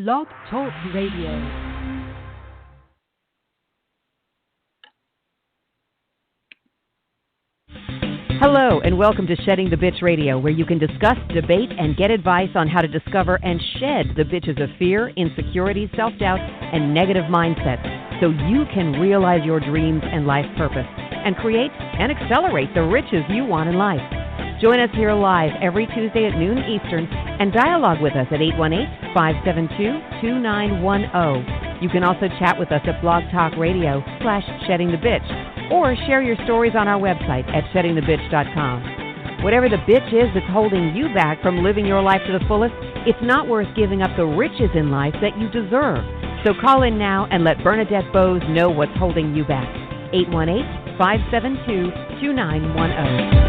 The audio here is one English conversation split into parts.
Blog Talk Radio. Hello, and welcome to Shedding the Bitch Radio, where you can discuss, debate, and get advice on how to discover and shed the bitches of fear, insecurity, self-doubt, and negative mindsets so you can realize your dreams and life purpose and create and accelerate the riches you want in life. Join us here live every Tuesday at noon Eastern and dialogue with us at 818-572-2910. You can also chat with us at Blog Talk Radio /SheddingTheBitch or share your stories on our website at SheddingTheBitch.com. Whatever the bitch is that's holding you back from living your life to the fullest, it's not worth giving up the riches in life that you deserve. So call in now and let Bernadette Boas know what's holding you back. 818-572-2910.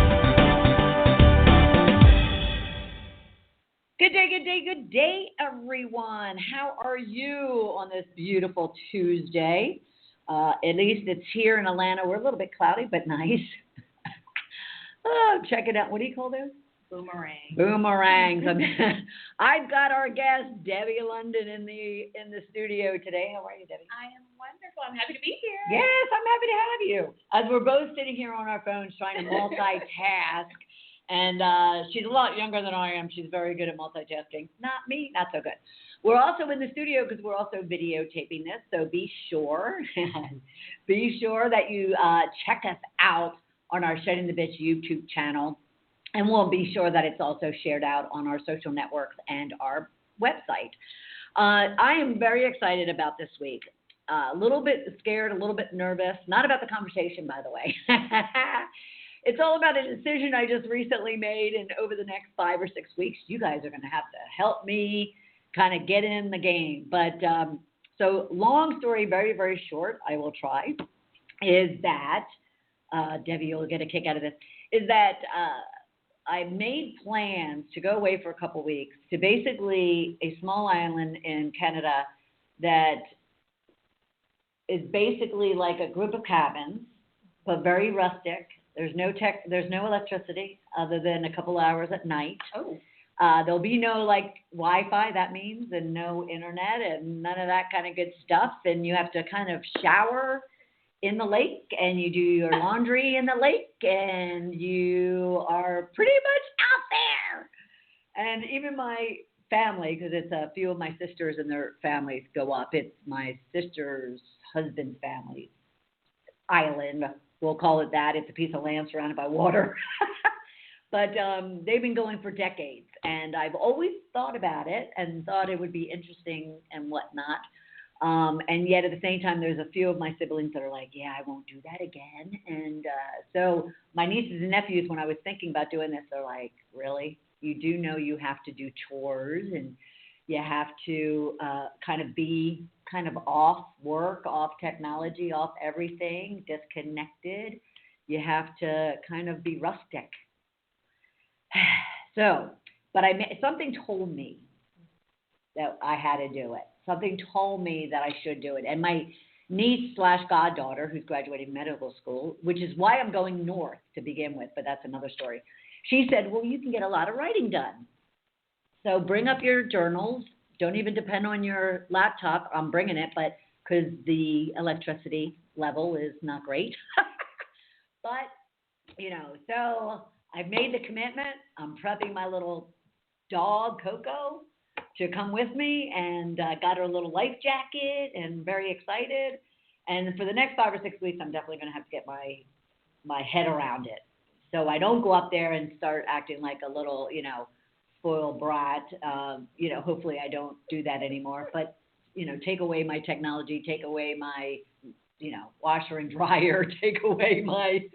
Good day, everyone. How are you on this beautiful Tuesday? At least it's here in Atlanta. We're a little bit cloudy, but nice. Oh, check it out. What do you call those? Boomerangs. I've got our guest, Debbie London, in the studio today. How are you, Debbie? I am wonderful. I'm happy to be here. Yes, I'm happy to have you. As we're both sitting here on our phones trying to multitask. And she's a lot younger than I am. She's very good at multitasking. Not me, not so good. We're also in the studio because we're also videotaping this. So be sure that you check us out on our Shedding the Bitch YouTube channel. And we'll be sure that it's also shared out on our social networks and our website. I am very excited about this week. A little bit scared, a little bit nervous. Not about the conversation, by the way. It's all about a decision I just recently made, and over the next 5 or 6 weeks, you guys are going to have to help me kind of get in the game. But so long story, very, very short, I will try, is that, Debbie, you'll get a kick out of this, is that I made plans to go away for a couple weeks to basically a small island in Canada that is basically like a group of cabins, but very rustic. There's no electricity other than a couple hours at night. Oh. There'll be no Wi-Fi, that means, and no internet and none of that kind of good stuff. And you have to kind of shower in the lake, and you do your laundry in the lake, and you are pretty much out there. And even my family, because it's a few of my sisters and their families go up. It's my sister's husband's family's island. We'll call it that. It's a piece of land surrounded by water. But they've been going for decades, and I've always thought about it and thought it would be interesting and whatnot. And yet at the same time, there's a few of my siblings that are like, yeah, I won't do that again. And so my nieces and nephews, when I was thinking about doing this, they're like, really? You do know you have to do chores and you have to kind of be kind of off work, off technology, off everything, disconnected. You have to kind of be rustic. So, but something told me that I had to do it. Something told me that I should do it. And my niece/goddaughter, who's graduating medical school, which is why I'm going north to begin with, but that's another story. She said, well, you can get a lot of writing done. So bring up your journals. Don't even depend on your laptop. I'm bringing it, but because the electricity level is not great. But, so I've made the commitment. I'm prepping my little dog, Coco, to come with me, and got her a little life jacket, and very excited. And for the next 5 or 6 weeks, I'm definitely going to have to get my head around it. So I don't go up there and start acting like a little, spoiled brat. Hopefully I don't do that anymore. But, take away my technology, take away my, washer and dryer, take away my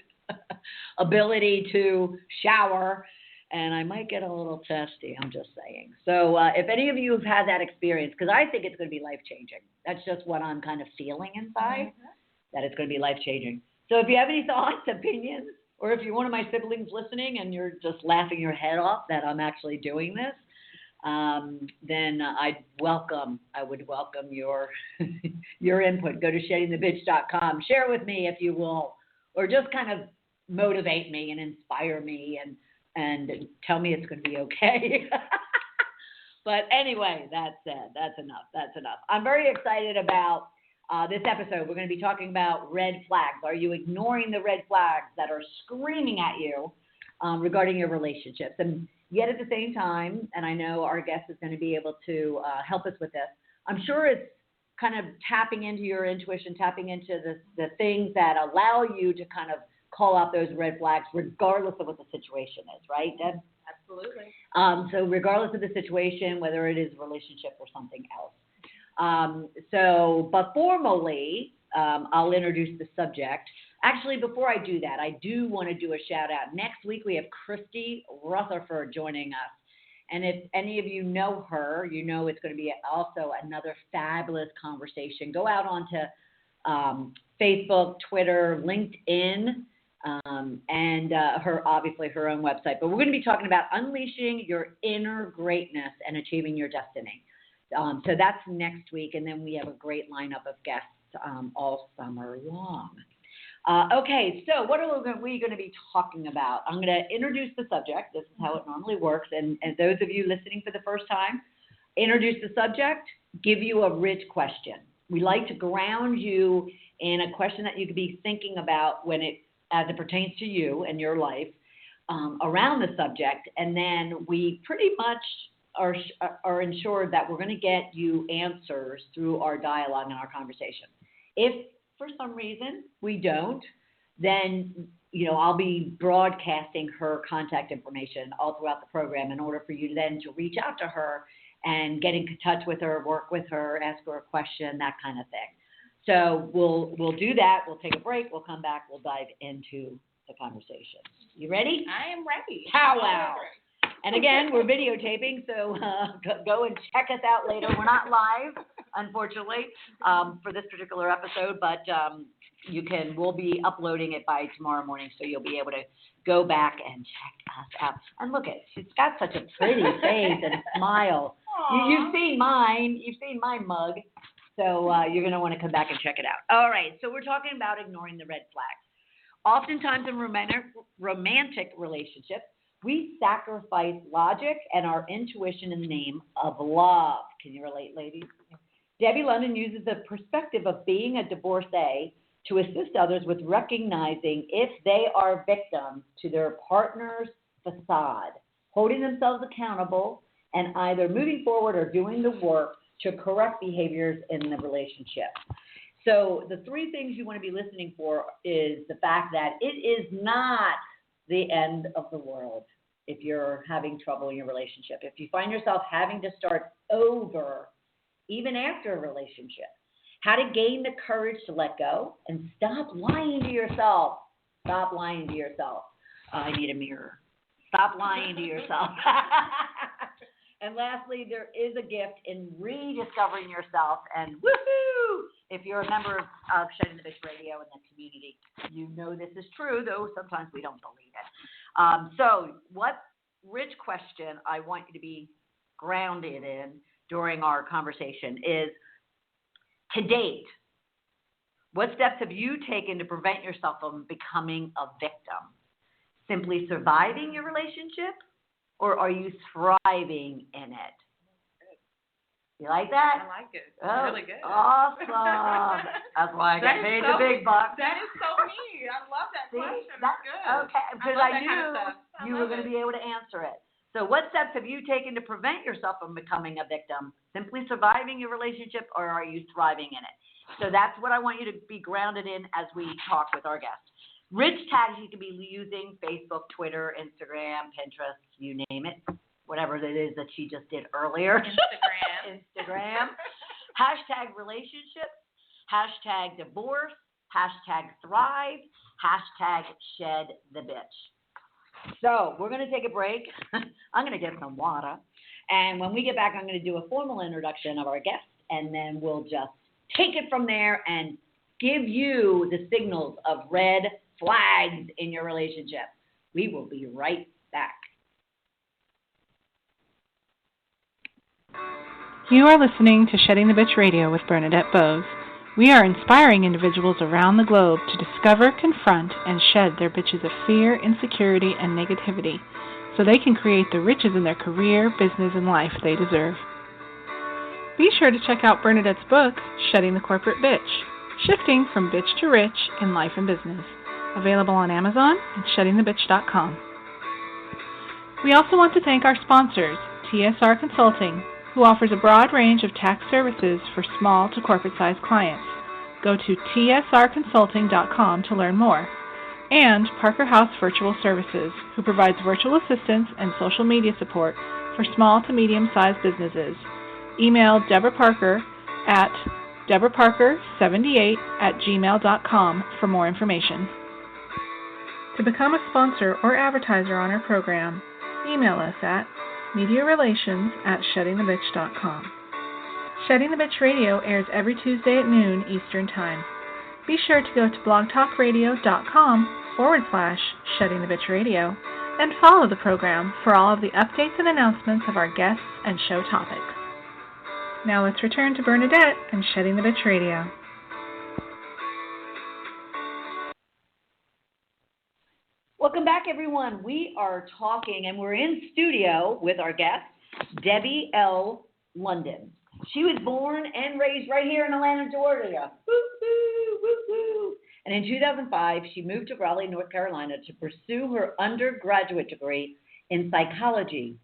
ability to shower, and I might get a little testy, I'm just saying. So if any of you have had that experience, because I think it's going to be life-changing. That's just what I'm kind of feeling inside, that it's going to be life-changing. So if you have any thoughts, opinions, or if you're one of my siblings listening and you're just laughing your head off that I'm actually doing this, then I would welcome your your input. Go to sheddingthebitch.com. Share with me if you will, or just kind of motivate me and inspire me and tell me it's going to be okay. But anyway, that said, that's enough. I'm very excited about this episode. We're going to be talking about red flags. Are you ignoring the red flags that are screaming at you regarding your relationships? And yet at the same time, and I know our guest is going to be able to help us with this, I'm sure it's kind of tapping into your intuition, tapping into the things that allow you to kind of call out those red flags regardless of what the situation is, right, Deb? Absolutely. So regardless of the situation, whether it is a relationship or something else. But formally, I'll introduce the subject. Actually, before I do that, I do want to do a shout out. Next week, we have Christy Rutherford joining us. And if any of you know her, you know it's going to be also another fabulous conversation. Go out onto Facebook, Twitter, LinkedIn, and obviously her own website. But we're going to be talking about unleashing your inner greatness and achieving your destiny. So that's next week, and then we have a great lineup of guests all summer long. Okay, so what are we going to be talking about? I'm going to introduce the subject. This is how it normally works. And those of you listening for the first time, introduce the subject, give you a rich question. We like to ground you in a question that you could be thinking about as it pertains to you and your life around the subject. And then we pretty much are ensured that we're going to get you answers through our dialogue and our conversation. If for some reason we don't, then I'll be broadcasting her contact information all throughout the program in order for you then to reach out to her and get in touch with her, work with her, ask her a question, that kind of thing. So we'll do that. We'll take a break. We'll come back. We'll dive into the conversation. You ready? I am ready. Wow. And again, we're videotaping, so go and check us out later. We're not live, unfortunately, for this particular episode, but we'll be uploading it by tomorrow morning, so you'll be able to go back and check us out. And look she's got such a pretty face and smile. You've seen my mug, so you're going to want to come back and check it out. All right, so we're talking about ignoring the red flags. Oftentimes in romantic relationships, we sacrifice logic and our intuition in the name of love. Can you relate, ladies? Debbie London uses the perspective of being a divorcee to assist others with recognizing if they are victims to their partner's facade, holding themselves accountable, and either moving forward or doing the work to correct behaviors in the relationship. So the three things you want to be listening for is the fact that it is not the end of the world if you're having trouble in your relationship. If you find yourself having to start over even after a relationship, how to gain the courage to let go and stop lying to yourself. Stop lying to yourself. I need a mirror. Stop lying to yourself. And lastly, there is a gift in rediscovering yourself. And woohoo! If you're a member of Shedding the Bitch Radio in the community, you know this is true, though sometimes we don't believe it. So what rich question I want you to be grounded in during our conversation is, to date, what steps have you taken to prevent yourself from becoming a victim? Simply surviving your relationship? Or are you thriving in it? You like that? I like it. It's Oh, really good. Awesome. That's why I got paid the big bucks. That is so me. I love that question. That's good. Okay, because I I love that kind of knew stuff. you were going to be able to answer it. So what steps have you taken to prevent yourself from becoming a victim? Simply surviving your relationship, or are you thriving in it? So that's what I want you to be grounded in as we talk with our guests. Rich tags you could be using: Facebook, Twitter, Instagram, Pinterest, you name it. Whatever it is that she just did earlier. Instagram. Hashtag relationships. Hashtag divorce. Hashtag thrive. Hashtag shed the bitch. So we're going to take a break. I'm going to get some water. And when we get back, I'm going to do a formal introduction of our guests. And then we'll just take it from there and give you the signals of red flags in your relationship. We will be right back. You are listening to Shedding the Bitch Radio with Bernadette Boas. We are inspiring individuals around the globe to discover, confront, and shed their bitches of fear, insecurity, and negativity so they can create the riches in their career, business, and life they deserve. Be sure to check out Bernadette's book, Shedding the Corporate Bitch, Shifting from Bitch to Rich in Life and Business, available on Amazon and sheddingthebitch.com. We also want to thank our sponsors, TSR Consulting, who offers a broad range of tax services for small to corporate-sized clients. Go to tsrconsulting.com to learn more. And Parker House Virtual Services, who provides virtual assistance and social media support for small to medium-sized businesses. Email Deborah Parker at deborahparker78@gmail.com for more information. To become a sponsor or advertiser on our program, email us at mediarelations@sheddingthebitch.com. Shedding the Bitch Radio airs every Tuesday at noon Eastern Time. Be sure to go to blogtalkradio.com/sheddingthebitchradio and follow the program for all of the updates and announcements of our guests and show topics. Now let's return to Bernadette and Shedding the Bitch Radio. Welcome back, everyone. We are talking, and we're in studio with our guest, Debbie L. London. She was born and raised right here in Atlanta, Georgia. Woo-hoo, woo-hoo. And in 2005, she moved to Raleigh, North Carolina to pursue her undergraduate degree in psychology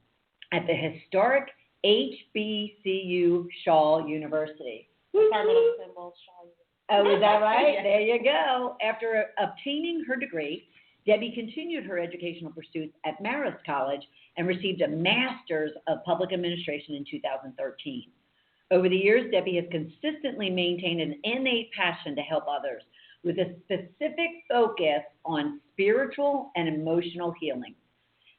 at the historic HBCU Shaw University. That's our little symbol, Shaw. Oh, is that right? Yes. There you go. After obtaining her degree, Debbie continued her educational pursuits at Marist College and received a Master's of Public Administration in 2013. Over the years, Debbie has consistently maintained an innate passion to help others with a specific focus on spiritual and emotional healing.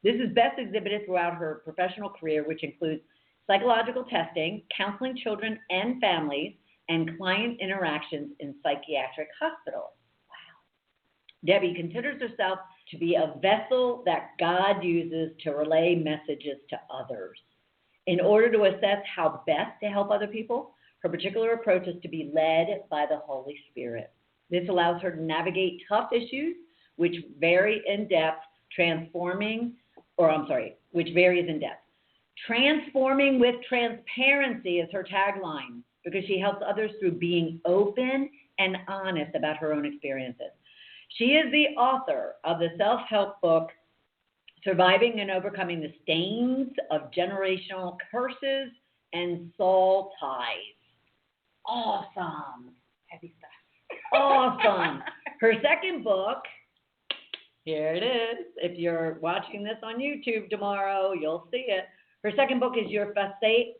This is best exhibited throughout her professional career, which includes psychological testing, counseling children and families, and client interactions in psychiatric hospitals. Debbie considers herself to be a vessel that God uses to relay messages to others. In order to assess how best to help other people, her particular approach is to be led by the Holy Spirit. This allows her to navigate tough issues, which varies in depth, Transforming with transparency is her tagline, because she helps others through being open and honest about her own experiences. She is the author of the self-help book, Surviving and Overcoming the Stains of Generational Curses and Soul Ties. Awesome. Heavy stuff. Awesome. Her second book, here it is. If you're watching this on YouTube tomorrow, you'll see it. Her second book is Your Facade.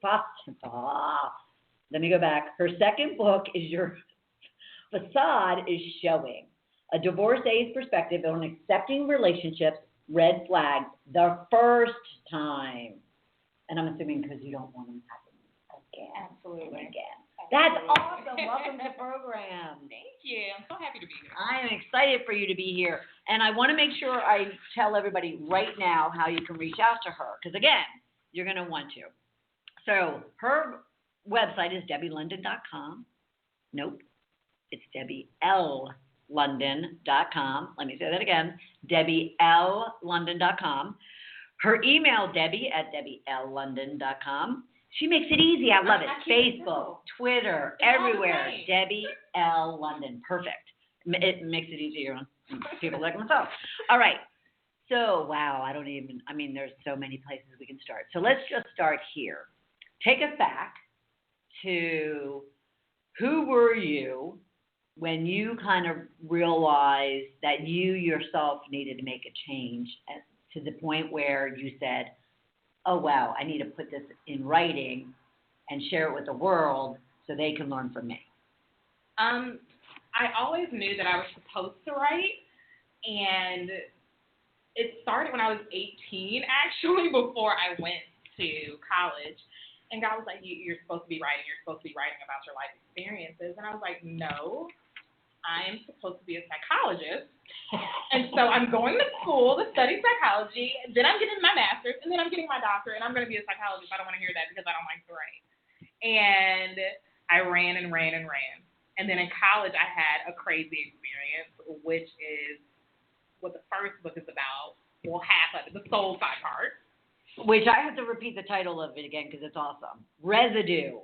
Let me go back. Her second book is Your Facade is Showing. A divorcee's perspective on accepting relationships, red flags, the first time. And I'm assuming because you don't want them happening again. Absolutely. Again. That's awesome. Welcome to the program. Thank you. I'm so happy to be here. I am excited for you to be here. And I want to make sure I tell everybody right now how you can reach out to her. Because, again, you're going to want to. So her website is debbielondon.com. Nope. It's debbielondon.com. Let me say that again. debbielondon.com. Her email, debbie@debbielondon.com. She makes it easy. I love it. Facebook, Twitter, everywhere. Debbie L. London. Perfect. It makes it easier on people like myself. All right. So, wow, there's so many places we can start. So let's just start here. Take us back to who were you when you kind of realized that you yourself needed to make a change to the point where you said, oh, wow, I need to put this in writing and share it with the world so they can learn from me? I always knew that I was supposed to write, and it started when I was 18, actually, before I went to college. And God was like, you're supposed to be writing. You're supposed to be writing about your life experiences. And I was like, no, I am supposed to be a psychologist. And so I'm going to school to study psychology. Then I'm getting my master's, and then I'm getting my doctorate, and I'm going to be a psychologist. I don't want to hear that because I don't like to write. And I ran and ran and ran. And then in college, I had a crazy experience, which is what the first book is about. well, half of it, the soul side part. Which I have to repeat the title of it again because it's awesome. Residue,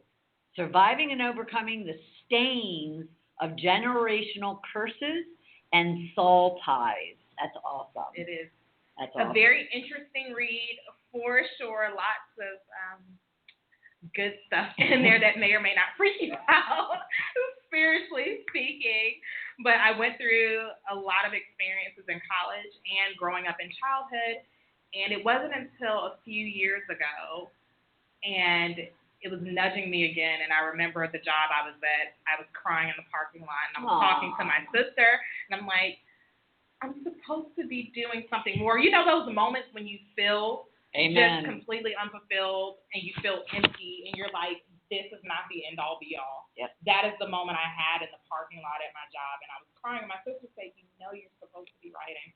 surviving and overcoming the stains of generational curses and soul ties. That's awesome. It is. That's a awesome. very interesting read for sure. Lots of good stuff in there that may or may not freak you out, spiritually speaking. But I went through a lot of experiences in college and growing up in childhood, and it wasn't until a few years ago, and it was nudging me again. And I remember at the job I was at, I was crying in the parking lot, and I was talking to my sister, and I'm like, I'm supposed to be doing something more. You know those moments when you feel Amen. just completely unfulfilled and you feel empty and you're like, this is not the end all be all. Yep. That is the moment I had in the parking lot at my job, and I was crying, and my sister said, you know you're supposed to be writing.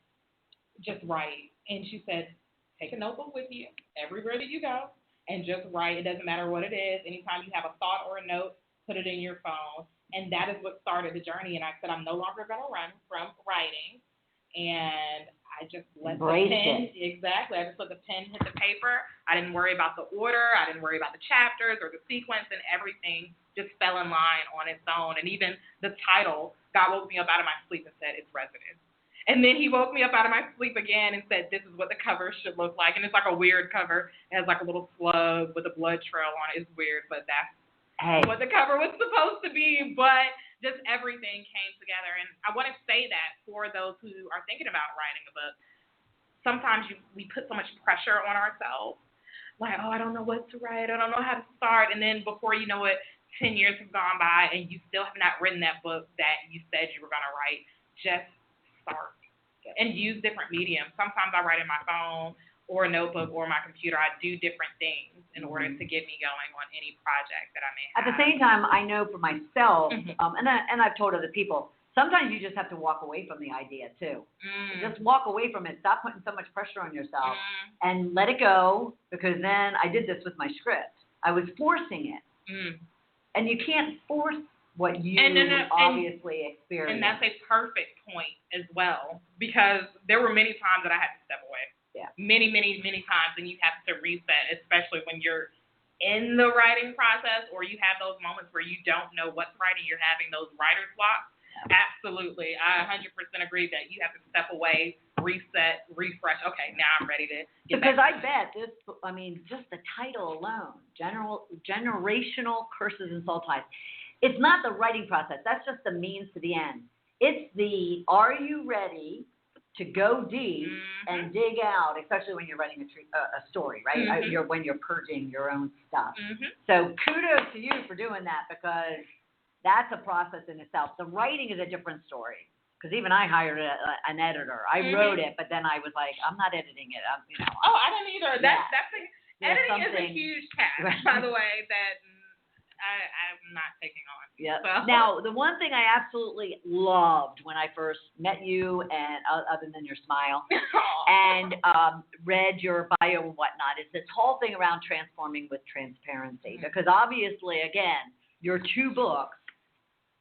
Just write. And she said, take a notebook with you everywhere that you go and just write. It doesn't matter what it is. Anytime you have a thought or a note, put it in your phone. And that is what started the journey. And I said, I'm no longer going to run from writing. And I just let Embrace the pen, it. Exactly. I just let the pen hit the paper. I didn't worry about the order. I didn't worry about the chapters or the sequence, and everything just fell in line on its own. And even the title, God woke me up out of my sleep and said, it's Residue. And then he woke me up out of my sleep again and said, this is what the cover should look like. And it's like a weird cover. It has like a little slug with a blood trail on it. It's weird, but that's what the cover was supposed to be. But just everything came together. And I want to say that for those who are thinking about writing a book, sometimes we put so much pressure on ourselves. Like, oh, I don't know what to write. I don't know how to start. And then before you know it, 10 years have gone by and you still have not written that book that you said you were going to write. Just start and use different mediums. Sometimes I write in my phone or a notebook or my computer. I do different things in order to get me going on any project that I may have. At the same time, I know for myself, and I've told other people, sometimes you just have to walk away from the idea too. Just walk away from it. Stop putting so much pressure on yourself and let it go, because then I did this with my script. I was forcing it. And you can't force what you obviously experienced. And that's a perfect point as well, because there were many times that I had to step away. Yeah. Many, many, many times, and you have to reset, especially when you're in the writing process or you have those moments where you don't know what to write and you're having those writer's blocks. Absolutely. I 100% agree that you have to step away, reset, refresh. Okay, now I'm ready to get because back. I bet this, I mean, just the title alone, Generational Curses and Soul Ties. It's not the writing process. That's just the means to the end. It's the, are you ready to go deep and dig out, especially when you're writing a story, right? When you're purging your own stuff. So kudos to you for doing that, because that's a process in itself. The writing is a different story, because even I hired an editor. I wrote it, but then I was like, I'm not editing it. Oh, I didn't either. Editing is a huge task, by the way, that I'm not taking on. Yeah. So. Now, the one thing I absolutely loved when I first met you, and other than your smile, and read your bio and whatnot, is this whole thing around transforming with transparency. Because obviously, again, your two books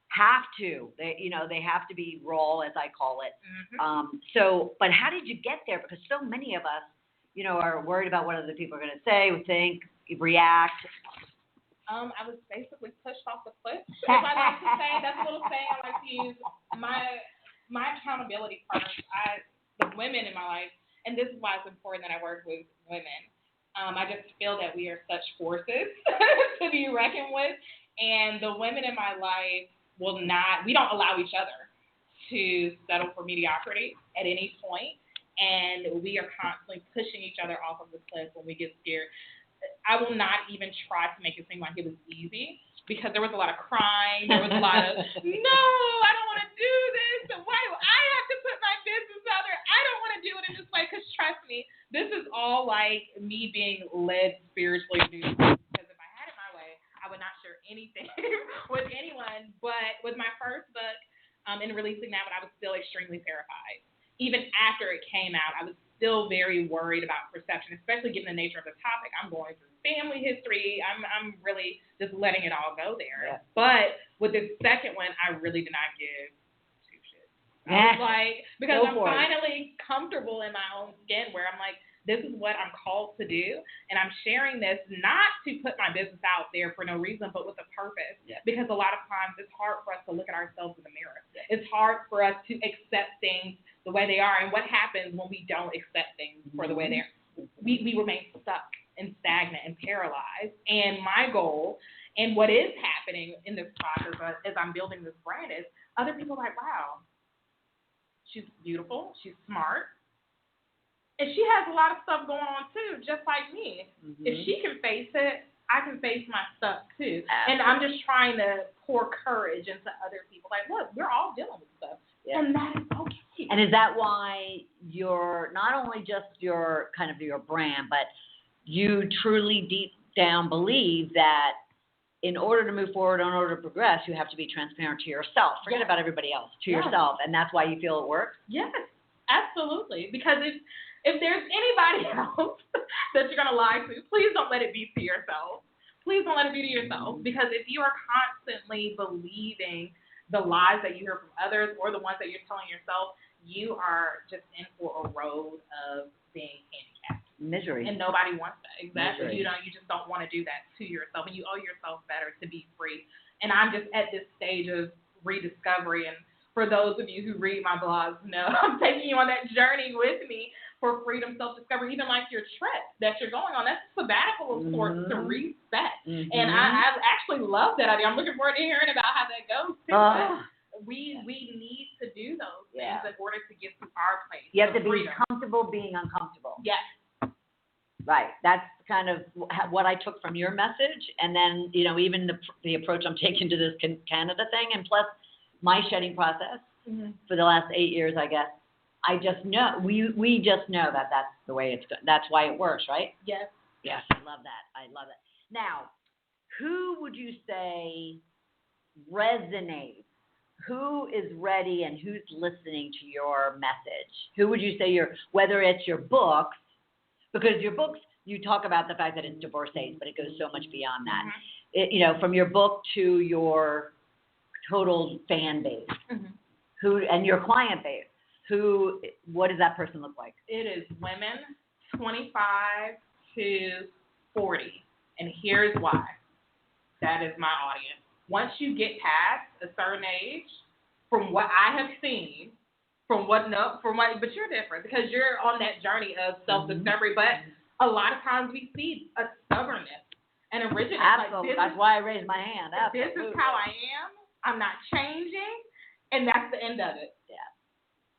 have to, they have to be raw, as I call it. But how did you get there? Because so many of us, are worried about what other people are going to say, think, react. I was basically pushed off the cliff, as I like to say. That's a little saying I like to use. My accountability partners, the women in my life, and this is why it's important that I work with women. I just feel that we are such forces to be reckoned with, and the women in my life we don't allow each other to settle for mediocrity at any point, and we are constantly pushing each other off of the cliff when we get scared. I will not even try to make it seem like it was easy, because there was a lot of crying. There was a lot of, no, I don't want to do this. And why do I have to put my business out there? I don't want to do it in this way, because trust me, this is all like me being led spiritually to do this. Because if I had it my way, I would not share anything with anyone. But with my first book and releasing that one, I was still extremely terrified. Even after it came out, I was still very worried about perception, especially given the nature of the topic. I'm going through family history. I'm really just letting it all go there. Yeah. But with the second one, I really did not give two shits I was like, because I'm Go for it. finally comfortable in my own skin where I'm like, this is what I'm called to do, and I'm sharing this not to put my business out there for no reason, but with a purpose. Yeah. Because a lot of times it's hard for us to look at ourselves in the mirror. It's hard for us to accept things the way they are, and what happens when we don't accept things for the way they are? We remain stuck and stagnant and paralyzed. And my goal, and what is happening in this process as I'm building this brand, is other people are like, wow, she's beautiful, she's smart. And she has a lot of stuff going on, too, just like me. Mm-hmm. If she can face it, I can face my stuff, too. Absolutely. And I'm just trying to pour courage into other people. Like, look, we're all dealing with stuff. Yeah. And that is okay. And is that why you're not only just your kind of your brand, but you truly deep down believe that in order to move forward, in order to progress, you have to be transparent to yourself. Forget about everybody else, to yourself. And that's why you feel it works? Yes, absolutely. Because if there's anybody else that you're going to lie to, please don't let it be to yourself. Please don't let it be to yourself. Because if you are constantly believing the lies that you hear from others or the ones that you're telling yourself, you are just in for a road of being handicapped. Misery. And nobody wants that. Exactly. Misery. You just don't want to do that to yourself. And you owe yourself better to be free. And I'm just at this stage of rediscovery. And for those of you who read my blogs know I'm taking you on that journey with me for freedom, self-discovery, even like your trip that you're going on. That's a sabbatical of sorts to reset. Mm-hmm. And I actually love that idea. I'm looking forward to hearing about how that goes, too. We need to do those things in order to get to our place. You have to be freedom. comfortable being uncomfortable. Yes. Right. That's kind of what I took from your message. And then, even the approach I'm taking to this Canada thing, and plus my shedding process for the last 8 years, I guess. I just know, we just know that that's the way it's good. That's why it works, right? Yes. Yes, I love that. I love it. Now, who would you say resonates? Who is ready and who's listening to your message? Who would you say whether it's your books, because your books, you talk about the fact that it's divorce aids, but it goes so much beyond that. It, from your book to your total fan base, and your client base. What does that person look like? It is women 25 to 40. And here's why. That is my audience. Once you get past a certain age, from what I have seen, but you're different because you're on that journey of self-discovery. But a lot of times we see a stubbornness and a rigidness. Absolutely. That's why I raised my hand. Absolutely. This is how I am. I'm not changing. And that's the end of it. Yeah.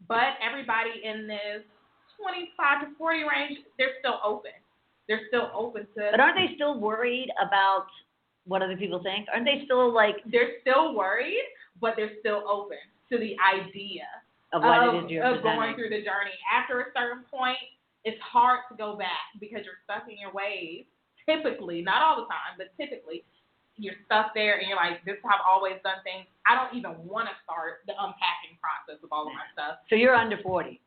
But everybody in this 25 to 40 range, they're still open. They're still open to. But aren't they still worried about what other people think? Aren't they still like? They're still worried, but they're still open to the idea of what it is you're of going through the journey. After a certain point, it's hard to go back because you're stuck in your ways. Typically, not all the time, but typically, you're stuck there and you're like, this is how I've always done things. I don't even want to start the unpacking process of all of my stuff. So you're under 40.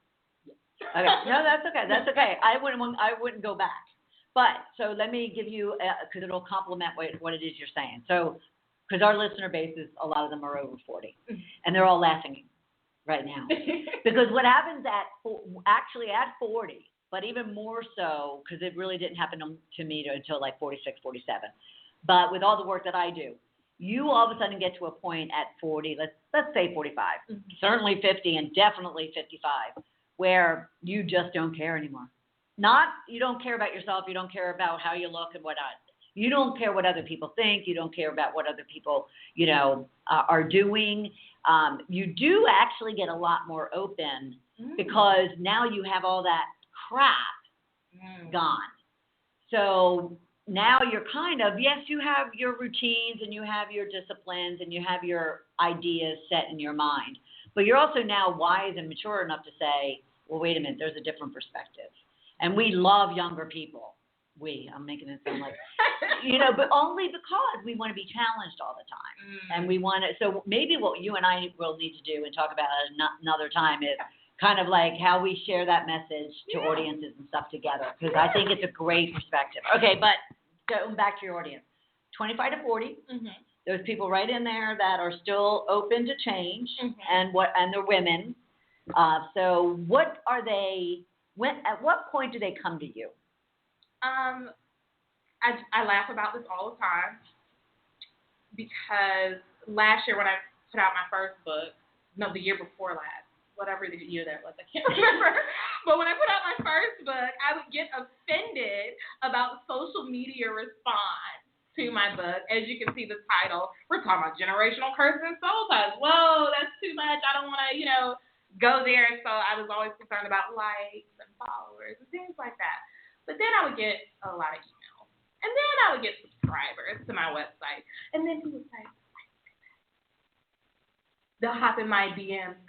Okay. No, that's okay. That's okay. I wouldn't go back. But so let me give you, because it'll complement what it is you're saying. So, because our listener base is, a lot of them are over 40, and they're all laughing right now. Because what happens actually at 40, but even more so, because it really didn't happen to me until like 46, 47. But with all the work that I do, you all of a sudden get to a point at 40, let's say 45, certainly 50, and definitely 55, where you just don't care anymore. You don't care about yourself, you don't care about how you look and whatnot. You don't care what other people think, you don't care about what other people, are doing. You do actually get a lot more open because now you have all that crap gone. So now you're kind of, yes, you have your routines and you have your disciplines and you have your ideas set in your mind, but you're also now wise and mature enough to say, well, wait a minute, there's a different perspective. And we love younger people. I'm making it sound like, but only because we want to be challenged all the time. And we want to, so maybe what you and I will need to do and talk about another time is kind of like how we share that message to audiences and stuff together, because I think it's a great perspective. Okay, but going back to your audience, 25 to 40, there's people right in there that are still open to change, and they're women. So what are they, at what point do they come to you? I laugh about this all the time because last year when I put out my first book, the year before last, whatever the year that was, I can't remember. But when I put out my first book, I would get offended about social media response to my book. As you can see the title, we're talking about generational curses and soul ties. Whoa, that's too much. I don't want to, go there. So I was always concerned about likes and followers and things like that. But then I would get a lot of emails. And then I would get subscribers to my website. And then people would say, they'll hop in my DMs.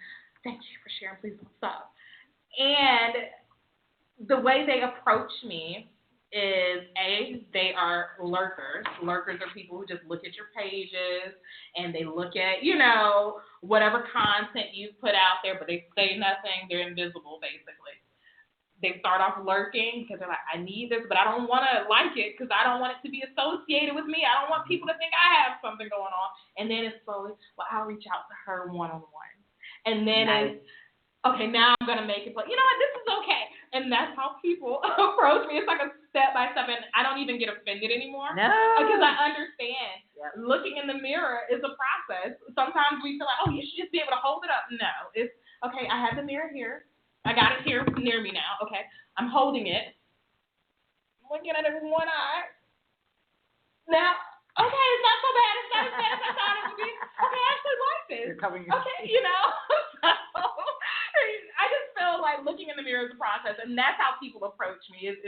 Thank you for sharing. Please don't stop. And the way they approach me is, they are lurkers. Lurkers are people who just look at your pages and they look at, whatever content you put out there, but they say nothing. They're invisible, basically. They start off lurking because they're like, I need this, but I don't want to like it because I don't want it to be associated with me. I don't want people to think I have something going on. And then it's slowly, I'll reach out to her one-on-one. And then it's, okay, now I'm going to make it, but you know what, this is okay. And that's how people approach me. It's like a step-by-step, and I don't even get offended anymore. No. Because I understand. Yep. Looking in the mirror is a process. Sometimes we feel like, you should just be able to hold it up. No. It's, okay, I have the mirror here. I got it here near me now. Okay, I'm holding it. I'm looking at it with one eye. Now, okay, it's not so bad. It's not as bad as I thought it would be. Okay, I actually like this. You're covering your face. I just feel like looking in the mirror is a process, and that's how people approach me. It's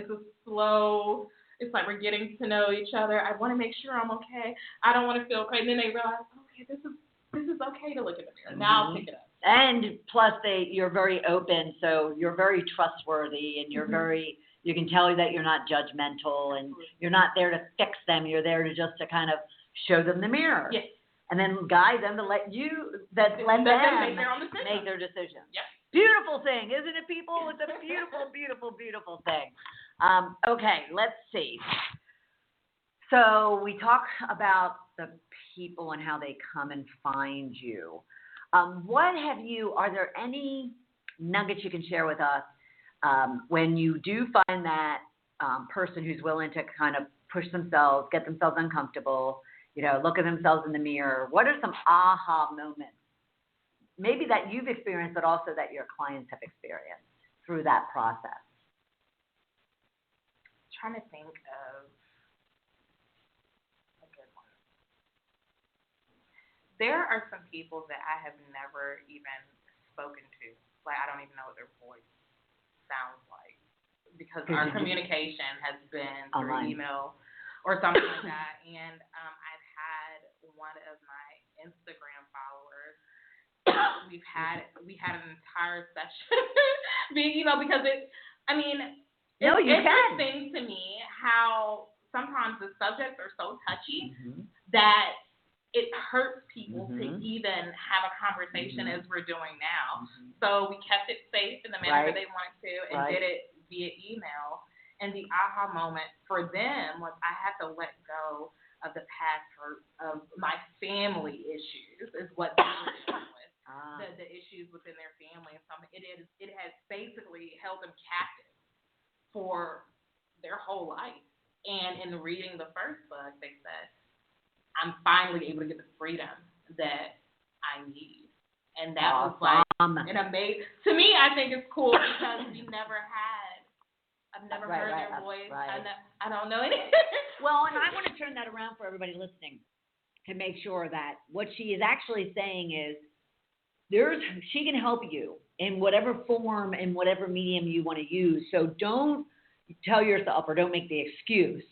a slow. It's like we're getting to know each other. I want to make sure I'm okay. I don't want to feel crazy. And then they realize, okay, this is okay to look in the mirror. Now I'll pick it up. And plus, you're very open, so you're very trustworthy, and you're you can tell that you're not judgmental, and you're not there to fix them. You're there to just to kind of show them the mirror. Yes. And then guide them to let them make their decision. Yep. Beautiful thing, isn't it, people? It's a beautiful, beautiful, beautiful thing. Okay, let's see. So we talk about the people and how they come and find you. Are there any nuggets you can share with us when you do find that person who's willing to kind of push themselves, get themselves uncomfortable, look at themselves in the mirror? What are some aha moments, maybe that you've experienced, but also that your clients have experienced through that process? I'm trying to think of a good one. There are some people that I have never even spoken to. Like, I don't even know what their voice sounds like because our communication has been through email or something like that. And I've had one of my Instagram followers. We had an entire session being because it's interesting to me how sometimes the subjects are so touchy that it hurts people to even have a conversation as we're doing now. So we kept it safe in the manner that they wanted to and did it via email. And the aha moment for them was I had to let go of the past hurt of my family issues is what they were dealing with. The issues within their family and something. It has basically held them captive for their whole life. And in reading the first book, they said, I'm finally able to get the freedom that I need. And that was like an amazing, to me, I think it's cool because I've never heard their voice. I don't know anything. Well, and I want to turn that around for everybody listening to make sure that what she is actually saying is she can help you in whatever form, in whatever medium you want to use. So don't tell yourself or don't make the excuse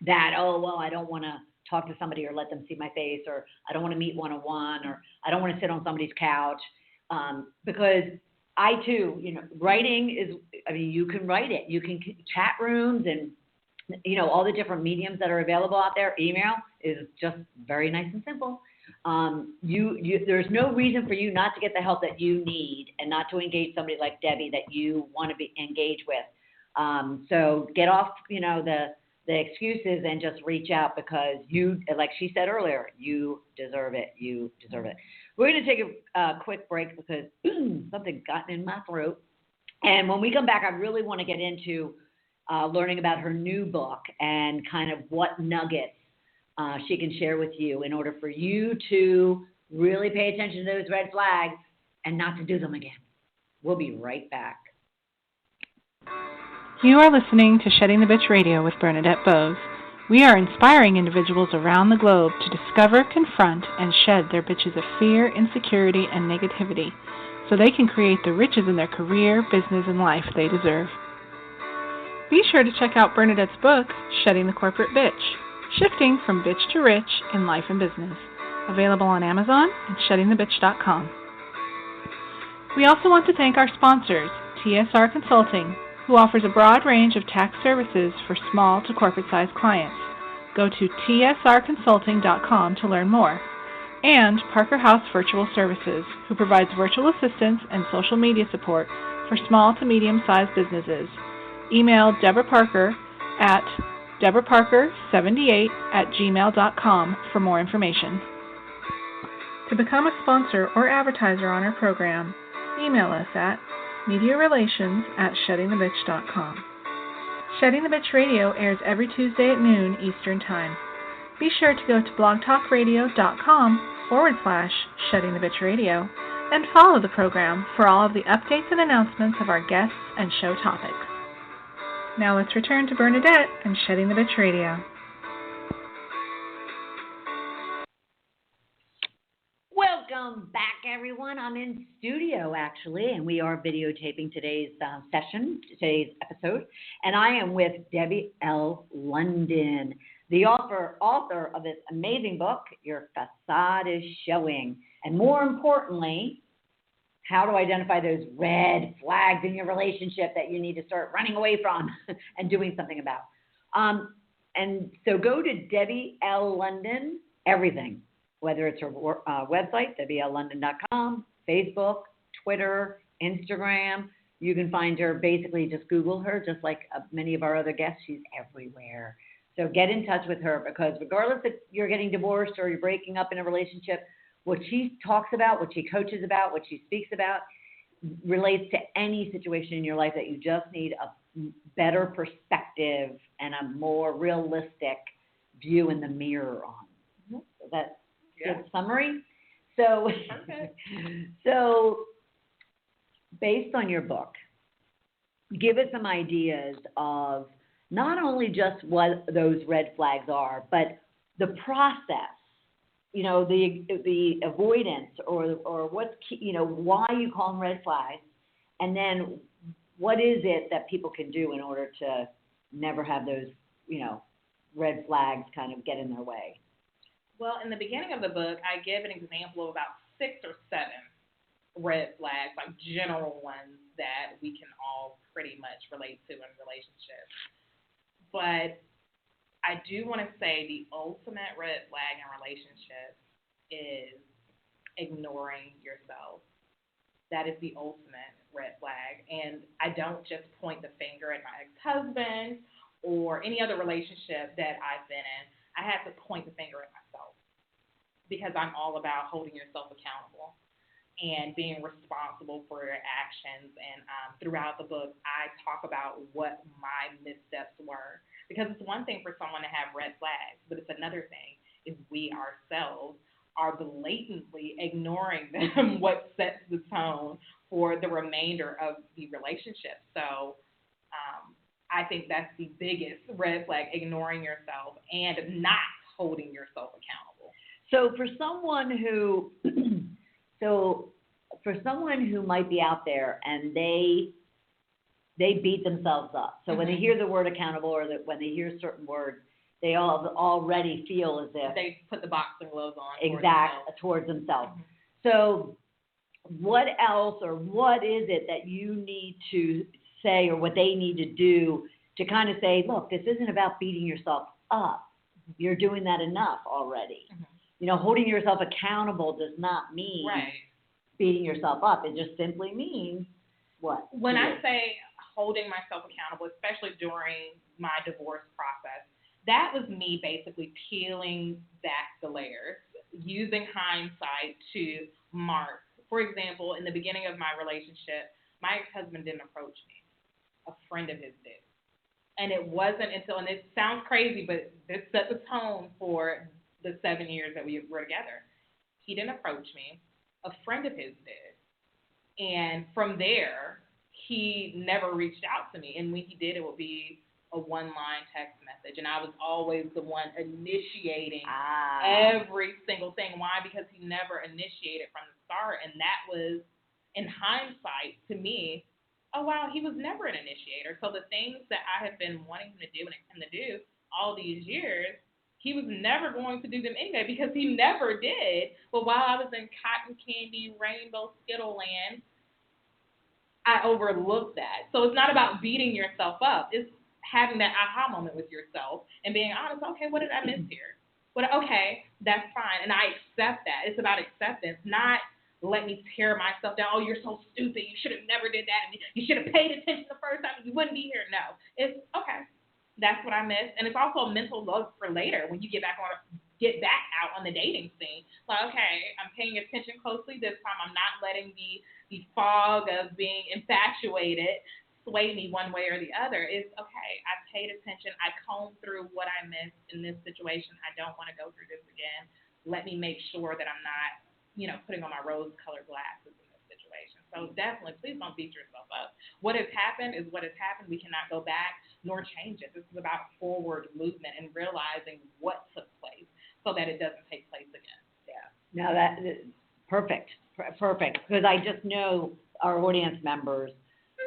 that, I don't want to talk to somebody or let them see my face, or I don't want to meet one-on-one, or I don't want to sit on somebody's couch. Because I too, writing is, you can write it. You can chat rooms and, all the different mediums that are available out there. Email is just very nice and simple. There's no reason for you not to get the help that you need and not to engage somebody like Debbie that you want to be engaged with. So get off, the excuses and just reach out because you, like she said earlier, you deserve it. You deserve it. We're going to take a quick break because something got in my throat. And when we come back, I really want to get into learning about her new book and kind of what nuggets she can share with you in order for you to really pay attention to those red flags and not to do them again. We'll be right back. You are listening to Shedding the Bitch Radio with Bernadette Boas. We are inspiring individuals around the globe to discover, confront, and shed their bitches of fear, insecurity, and negativity so they can create the riches in their career, business, and life they deserve. Be sure to check out Bernadette's book, Shedding the Corporate Bitch, Shifting from Bitch to Rich in Life and Business, available on Amazon and sheddingthebitch.com. We also want to thank our sponsors, TSR Consulting, who offers a broad range of tax services for small to corporate-sized clients. Go to tsrconsulting.com to learn more. And Parker House Virtual Services, who provides virtual assistance and social media support for small to medium-sized businesses. Email Deborah Parker at deborahparker78@gmail.com for more information. To become a sponsor or advertiser on our program, email us at mediarelations@sheddingthebitch.com. Shedding the Bitch Radio airs every Tuesday at noon Eastern Time. Be sure to go to blogtalkradio.com/Shedding the Bitch Radio and follow the program for all of the updates and announcements of our guests and show topics. Now let's return to Bernadette and Shedding the Bitch Radio. Welcome back, everyone. I'm in studio, actually, and we are videotaping today's today's episode. And I am with Debbie L. London, the author of this amazing book, Your Facade is Showing. And more importantly, how to identify those red flags in your relationship that you need to start running away from and doing something about. And so go to Debbie L. London, everything, whether it's her website, debbiellondon.com, Facebook, Twitter, Instagram. You can find her, basically just Google her, just like many of our other guests. She's everywhere. So get in touch with her because regardless if you're getting divorced or you're breaking up in a relationship, what she talks about, what she coaches about, what she speaks about relates to any situation in your life that you just need a better perspective and a more realistic view in the mirror on. So that's a good summary. So, so based on your book, give us some ideas of not only just what those red flags are, but the process. You know, the avoidance or what's, why you call them red flags, and then what is it that people can do in order to never have those, red flags kind of get in their way? Well, in the beginning of the book, I give an example of about 6 or 7 red flags, like general ones that we can all pretty much relate to in relationships. But I do want to say the ultimate red flag in relationships is ignoring yourself. That is the ultimate red flag. And I don't just point the finger at my ex-husband or any other relationship that I've been in. I have to point the finger at myself because I'm all about holding yourself accountable and being responsible for your actions. And throughout the book, I talk about what my missteps were. Because it's one thing for someone to have red flags, but it's another thing if we ourselves are blatantly ignoring them, what sets the tone for the remainder of the relationship. So I think that's the biggest red flag, ignoring yourself and not holding yourself accountable. So for someone who might be out there and they beat themselves up. So when they hear the word accountable or when they hear certain words, they already feel as if they put the boxing gloves on towards themselves. Mm-hmm. So what else or what is it that you need to say or what they need to do to kind of say, look, this isn't about beating yourself up. You're doing that enough already. Mm-hmm. Holding yourself accountable does not mean beating yourself up. It just simply means what? When I say holding myself accountable, especially during my divorce process, that was me basically peeling back the layers, using hindsight to mark. For example, in the beginning of my relationship, my ex-husband didn't approach me. A friend of his did. And it wasn't until, and it sounds crazy, but this set the tone for the 7 years that we were together. He didn't approach me. A friend of his did. And from there, he never reached out to me. And when he did, it would be a one-line text message. And I was always the one initiating every single thing. Why? Because he never initiated from the start. And that was, in hindsight, to me, oh, wow, he was never an initiator. So the things that I have been wanting him to do and him to do all these years, he was never going to do them anyway because he never did. But while I was in cotton candy, rainbow, Skittle land, I overlooked that. So it's not about beating yourself up. It's having that aha moment with yourself and being honest, okay, what did I miss here? Okay, that's fine. And I accept that. It's about acceptance, not let me tear myself down. Oh, you're so stupid. You should have never did that. And you should have paid attention the first time. You wouldn't be here. No. It's okay. That's what I missed. And it's also a mental load for later when you get back out on the dating scene. Like, okay, I'm paying attention closely this time. I'm not letting the fog of being infatuated sway me one way or the other. It's okay. I paid attention. I combed through what I missed in this situation. I don't want to go through this again. Let me make sure that I'm not, putting on my rose-colored glasses in this situation. So definitely, please don't beat yourself up. What has happened is what has happened. We cannot go back nor change it. This is about forward movement and realizing what took place so that it doesn't take place again. Yeah. No, perfect. Because I just know our audience members,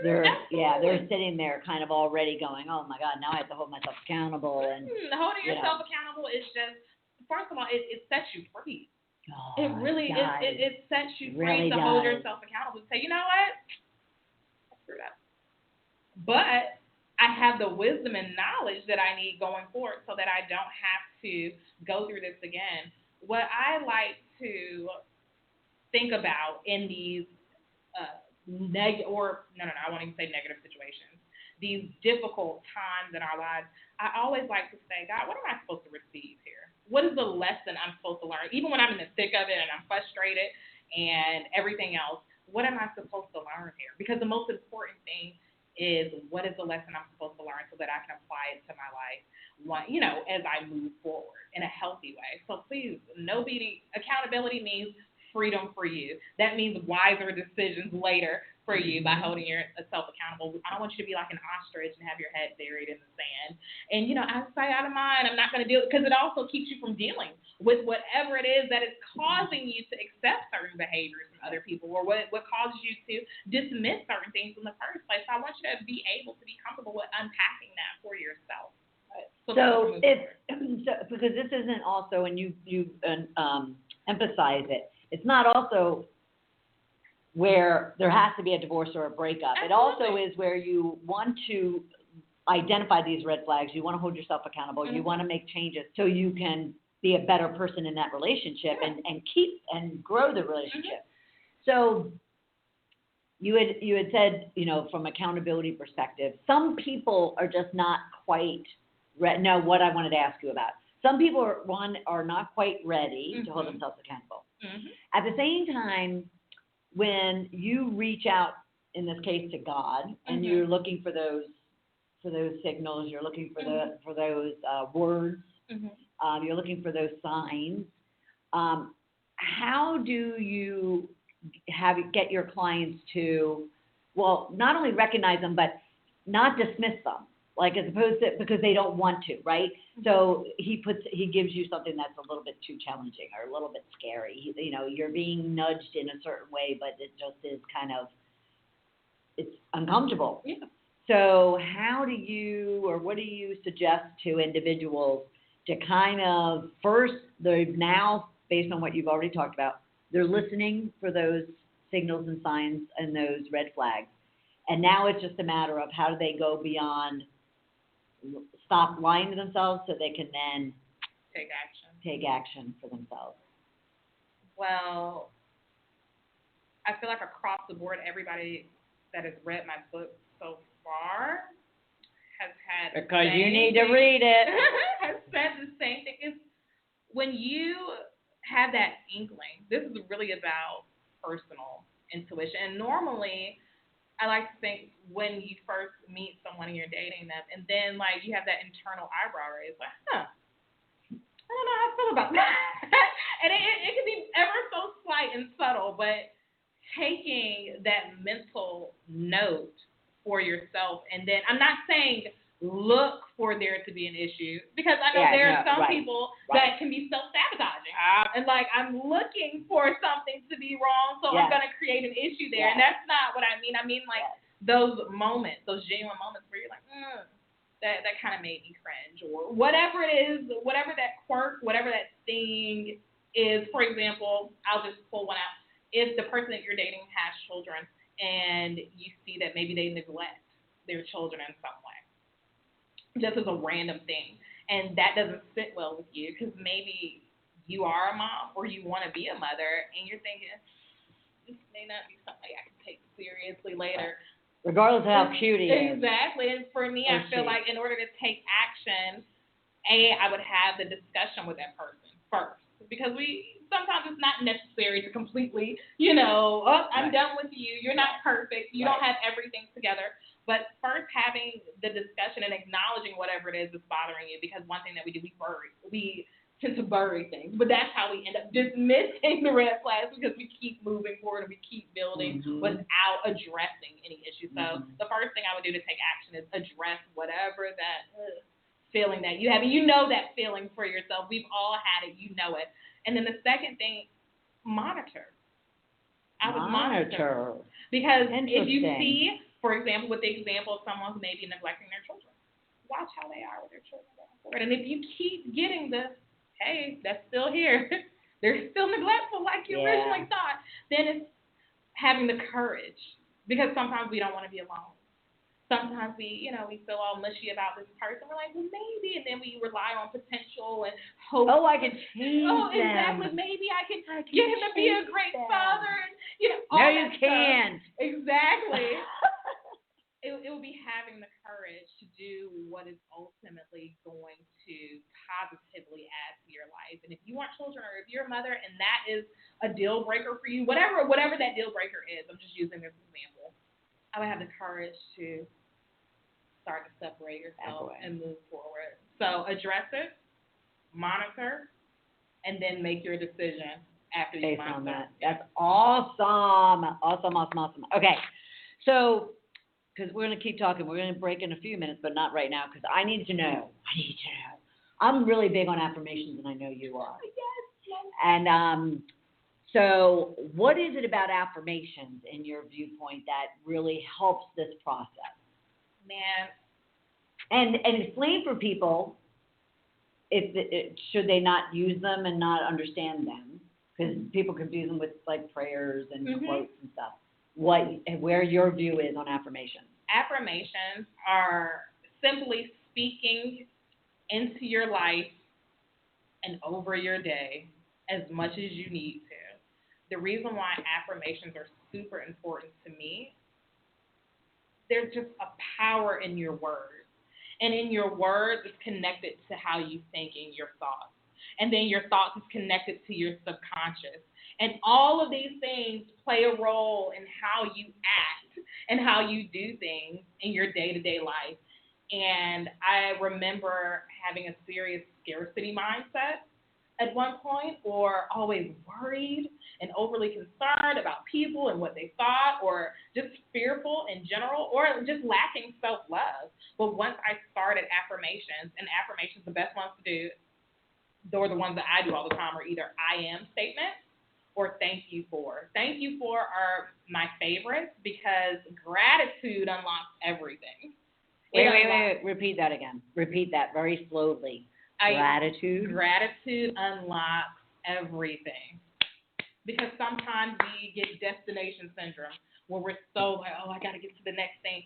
they're sitting there kind of already going, oh my God, now I have to hold myself accountable. And holding yourself accountable is just, first of all, it sets you free. Oh, it really it sets you free really to hold yourself accountable and say, you know what, I screwed up. But I have the wisdom and knowledge that I need going forward so that I don't have to go through this again. What I like to think about in these I won't even say negative situations, these difficult times in our lives, I always like to say, God, what am I supposed to receive here? What is the lesson I'm supposed to learn? Even when I'm in the thick of it and I'm frustrated and everything else, what am I supposed to learn here? Because the most important thing is, what is the lesson I'm supposed to learn so that I can apply it to my life, as I move forward in a healthy way. So please, accountability means freedom for you. That means wiser decisions later for you by holding yourself accountable. I don't want you to be like an ostrich and have your head buried in the sand. And, out of sight, out of mind, I'm not going to deal, because it also keeps you from dealing with whatever it is that is causing you to accept certain behaviors from other people, or what causes you to dismiss certain things in the first place. So I want you to be able to be comfortable with unpacking that for yourself. So because this isn't also, and you emphasize it, it's not also where there has to be a divorce or a breakup. Absolutely. It also is where you want to identify these red flags. You want to hold yourself accountable. You want to make changes so you can be a better person in that relationship and keep and grow the relationship. So you had said, from accountability perspective, some people are just not quite ready. No, what I wanted to ask you about. Some people are not quite ready to hold themselves accountable. At the same time, when you reach out, in this case, to God, and you're looking for those signals, you're looking for those words, you're looking for those signs. How do you get your clients to, not only recognize them, but not dismiss them, like as opposed to because they don't want to, right? So he gives you something that's a little bit too challenging or a little bit scary. You're being nudged in a certain way, but it just is it's uncomfortable. Yeah. So how do you, or what do you suggest to individuals to kind of, first, they're now, based on what you've already talked about, they're listening for those signals and signs and those red flags. And now it's just a matter of how do they go beyond, stop lying to themselves so they can then take action for themselves. Well, I feel like across the board, everybody that has read my book so far has had because you need to read it. has said the same thing. Is when you have that inkling, this is really about personal intuition. And normally, I like to think when you first meet someone and you're dating them, and then like you have that internal eyebrow raise, like, I don't know how I feel about that. And it can be ever so slight and subtle, but taking that mental note for yourself, and then I'm not saying look for there to be an issue, because I know there are some people that can be self-sabotaging. And like, I'm looking for something to be wrong, so I'm going to create an issue there. And that's not what I mean. I mean, like, those moments, those genuine moments where you're like, that kind of made me cringe, or whatever it is, whatever that quirk, whatever that thing is. For example, I'll just pull one out. If the person that you're dating has children and you see that maybe they neglect their children in some way, just as a random thing, and that doesn't sit well with you because maybe you are a mom or you want to be a mother and you're thinking, this may not be something I can take seriously later. Regardless of how cute he is. Exactly. And for me, I feel like in order to take action, I would have the discussion with that person first. Because sometimes it's not necessary to completely, I'm done with you. You're not perfect. You don't have everything together. But first having the discussion and acknowledging whatever it is that's bothering you, because one thing that we do, we tend to bury things. But that's how we end up dismissing the red flags, because we keep moving forward and we keep building without addressing any issues. So the first thing I would do to take action is address whatever that feeling that you have. And you know that feeling for yourself. We've all had it. You know it. And then the second thing, monitor. I would monitor. Because if you see, for example, with the example of someone who may be neglecting their children, watch how they are with their children going forward. And if you keep getting the, hey, that's still here, they're still neglectful like you originally thought, then it's having the courage. Because sometimes we don't want to be alone. Sometimes we feel all mushy about this person. We're like, well, maybe, and then we rely on potential and hope. Oh, I can change them. Exactly. Maybe I can get him to be a great father, and all no, you can't. Exactly. It will be having the courage to do what is ultimately going to positively add to your life. And if you want children, or if you're a mother and that is a deal breaker for you, whatever that deal breaker is, I'm just using this example, I would have the courage to start to separate yourself and move forward. So address it, monitor, and then make your decision after you monitor. On that. That's awesome. Awesome. Okay, so because we're going to keep talking, we're going to break in a few minutes, but not right now, because I need to know. I'm really big on affirmations, and I know you are. Yes. And so what is it about affirmations in your viewpoint that really helps this process? Man. And explain for people, should they not use them and not understand them? Because people confuse them with like prayers and quotes and stuff. Where your view is on affirmations? Affirmations are simply speaking into your life and over your day as much as you need to. The reason why affirmations are super important to me, there's just a power in your words. And in your words, it's connected to how you think in your thoughts. And then your thoughts is connected to your subconscious. And all of these things play a role in how you act and how you do things in your day-to-day life. And I remember having a serious scarcity mindset at one point, or always worried and overly concerned about people and what they thought, or just fearful in general, or just lacking self-love. But once I started affirmations, and affirmations, the best ones to do, or the ones that I do all the time, are either I am statements or thank you for. Thank you for are my favorites, because gratitude unlocks everything. Wait. Repeat that again. Repeat that very slowly. Gratitude unlocks everything. Because sometimes we get destination syndrome where we're so like, I got to get to the next thing.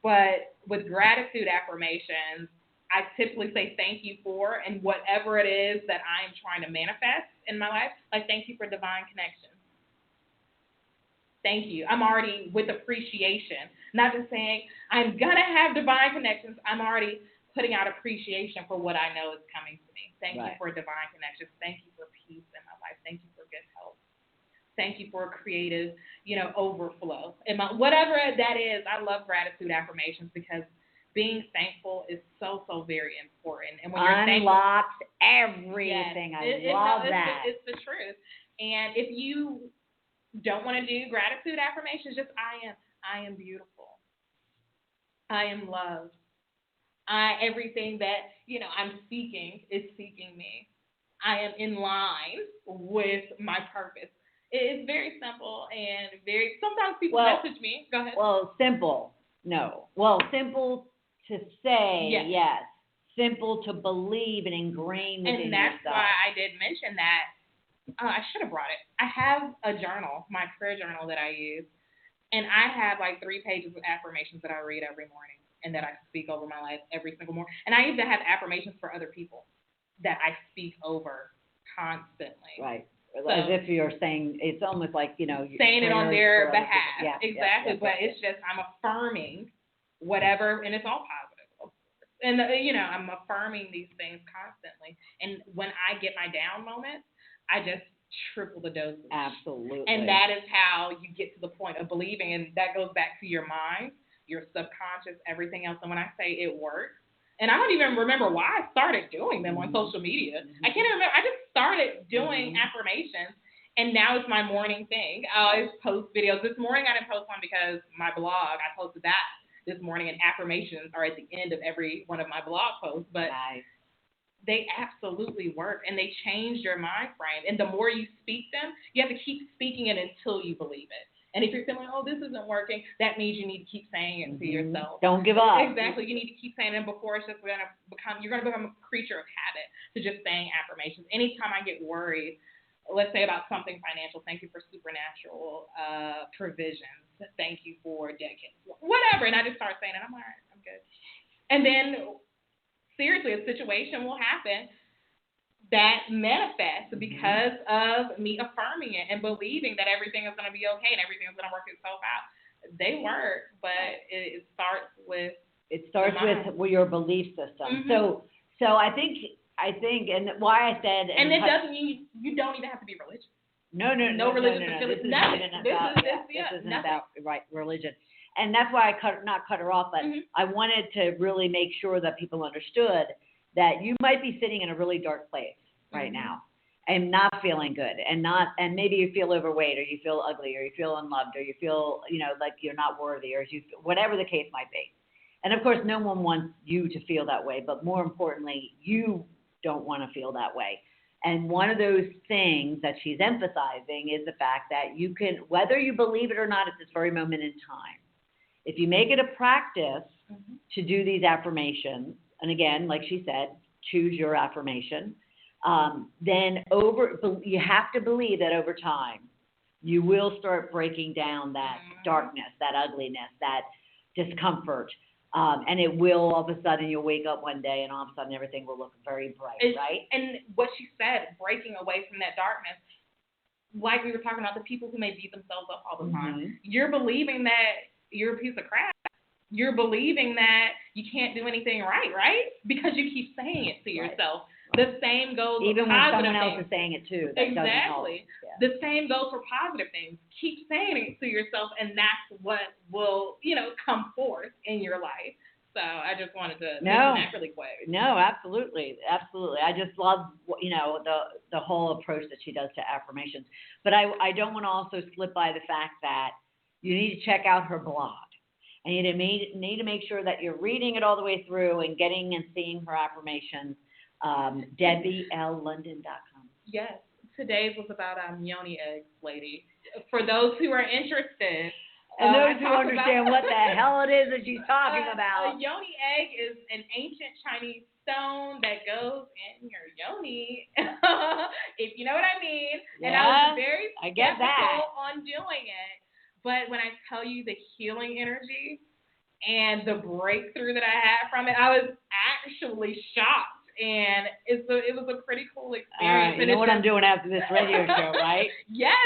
But with gratitude affirmations, I typically say thank you for, and whatever it is that I am trying to manifest in my life, like thank you for divine connection. Thank you. I'm already with appreciation, not just saying I'm going to have divine connections. I'm already putting out appreciation for what I know is coming to me. Thank you Right. for divine connections. Thank you for peace in my life. Thank you for good health. Thank you for creative, overflow. Whatever that is, I love gratitude affirmations because being thankful is so, so very important. And when you're unlocks everything. Yes, I love that. It's the truth. And if you don't want to do gratitude affirmations, just I am beautiful. I am loved. Everything that, I'm seeking is seeking me. I am in line with my purpose. It's very simple and sometimes people message me. Go ahead. Well, simple. No. Well, simple to say, yes. Simple to believe and ingrain within yourself. And that's why I did mention that. I should have brought it. I have a journal, my prayer journal that I use, and I have like 3 pages of affirmations that I read every morning and that I speak over my life every single morning. And I even have affirmations for other people that I speak over constantly. Right. As if you're saying, it's almost like, saying it on their behalf. Yeah, exactly. But it's just, I'm affirming whatever, and it's all positive, of course. And, I'm affirming these things constantly. And when I get my down moments, I just triple the dosage. Absolutely. And that is how you get to the point of believing, and that goes back to your mind, your subconscious, everything else. And when I say it works, and I don't even remember why I started doing them on social media. I can't even remember. I just started doing affirmations, and now it's my morning thing. I always post videos. This morning I didn't post one because my blog, I posted that this morning, and affirmations are at the end of every one of my blog posts. But they absolutely work, and they change your mind frame. And the more you speak them, you have to keep speaking it until you believe it. And if you're feeling, this isn't working, that means you need to keep saying it to yourself. Don't give up. Exactly. You need to keep saying it before it's just you're going to become a creature of habit to just saying affirmations. Anytime I get worried, let's say about something financial, thank you for supernatural provisions. Thank you for dedicating, whatever. And I just start saying it. I'm all right. I'm good. And then, seriously, a situation will happen that manifests because of me affirming it and believing that everything is going to be okay and everything is going to work itself out. They work, but it starts with your belief system. So I think, and why I said, and it doesn't mean you don't even have to be religious. No religious. This isn't about religion. And that's why I not cut her off, but I wanted to really make sure that people understood that you might be sitting in a really dark place right now and not feeling good, and maybe you feel overweight, or you feel ugly, or you feel unloved, or you feel like you're not worthy, or whatever the case might be. And of course, no one wants you to feel that way, but more importantly, you don't want to feel that way. And one of those things that she's emphasizing is the fact that you can, whether you believe it or not, at this very moment in time, if you make it a practice to do these affirmations, and again, like she said, choose your affirmation, then you have to believe that over time, you will start breaking down that darkness, that ugliness, that discomfort, and it will, all of a sudden, you'll wake up one day and all of a sudden everything will look very bright, right? And what she said, breaking away from that darkness, like we were talking about the people who may beat themselves up all the time, you're believing that you're a piece of crap. You're believing that you can't do anything right? Because you keep saying it to yourself. The same goes even with when positive someone else things. is saying it too. That exactly. The same goes for positive things. Keep saying it to yourself, and that's what will, come forth in your life. So I just wanted to mention that really quick. No, absolutely. I just love, the whole approach that she does to affirmations. But I don't want to also slip by the fact that you need to check out her blog. And you need to make sure that you're reading it all the way through and getting and seeing her affirmations. DebbieLLondon.com. Yes. Today's was about yoni eggs, lady. For those who are interested. And those who understand what the hell it is that she's talking about. A yoni egg is an ancient Chinese stone that goes in your yoni, if you know what I mean. Yeah, and I was very skeptical on doing it. But when I tell you the healing energy and the breakthrough that I had from it, I was actually shocked. And it was a pretty cool experience. All right, you know what I'm doing after this radio show, right? Yes,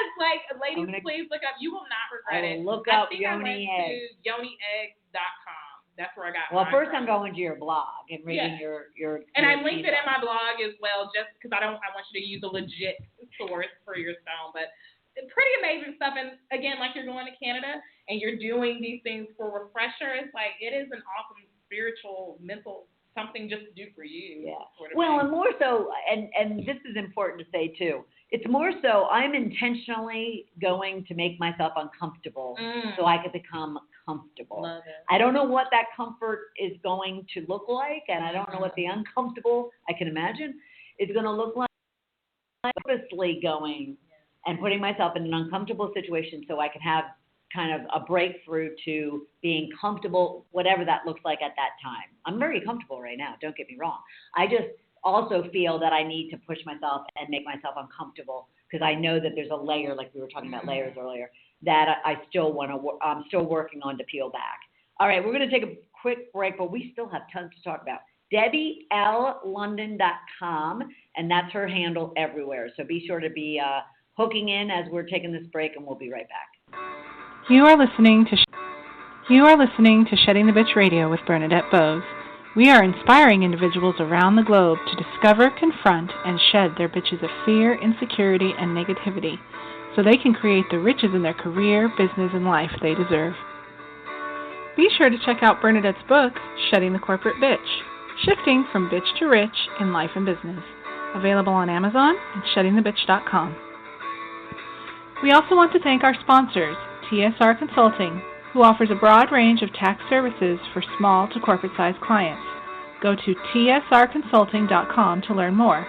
ladies, please look up. You will not regret it. Look up Yoni Eggs. eggs. YoniEggs.com. that's where I got Well, mine first from. I'm going to your blog and reading your And I your linked it in piece my blog as well, just because I want you to use a legit source for your stone. But pretty amazing stuff. And again, like you're going to Canada and you're doing these things for refresher. It's like it is an awesome spiritual, mental something just to do for you. Yeah. Sort of Well, thing. and more so, and this is important to say too. It's more so I'm intentionally going to make myself uncomfortable so I can become comfortable. Love it. I don't know what that comfort is going to look like, and I don't know what the uncomfortable, I can imagine, is going to look like. Purposely going and putting myself in an uncomfortable situation so I can have kind of a breakthrough to being comfortable, whatever that looks like at that time. I'm very comfortable right now, don't get me wrong. I just also feel that I need to push myself and make myself uncomfortable because I know that there's a layer, like we were talking about layers earlier, that I still want to, I'm still working on to peel back. All right, we're going to take a quick break, but we still have tons to talk about. DebbieLLondon.com, and that's her handle everywhere. So be sure to be hooking in as we're taking this break, and we'll be right back. You are listening to Shedding the Bitch Radio with Bernadette Boas. We are inspiring individuals around the globe to discover, confront, and shed their bitches of fear, insecurity, and negativity so they can create the riches in their career, business, and life they deserve. Be sure to check out Bernadette's book, Shedding the Corporate Bitch, Shifting from Bitch to Rich in Life and Business, available on Amazon and sheddingthebitch.com. We also want to thank our sponsors, TSR Consulting, who offers a broad range of tax services for small to corporate-sized clients. Go to tsrconsulting.com to learn more.